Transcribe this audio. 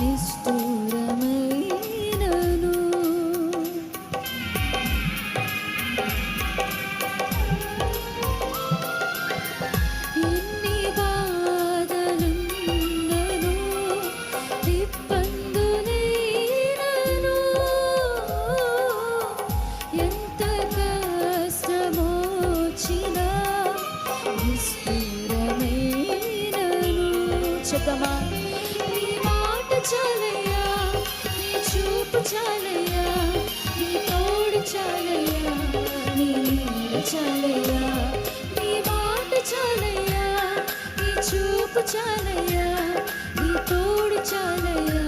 నిష్ఠూరమైనను. ఎన్ని బాధలున్నను, ఇబ్బందులైనను, ఎంత కష్టమొచ్చినా నిష్ఠూరమైనను. చెప్దామా? నీ మాట చాలయ్యా, నీ చూపు చాలయ్యా, నీ తోడు చాలయ్యా, నీ నీడ చాలయ్యా. నీ మాట చాలయ్యా, నీ చూపు చాలయ్యా, నీ తోడు చాలయ్యా,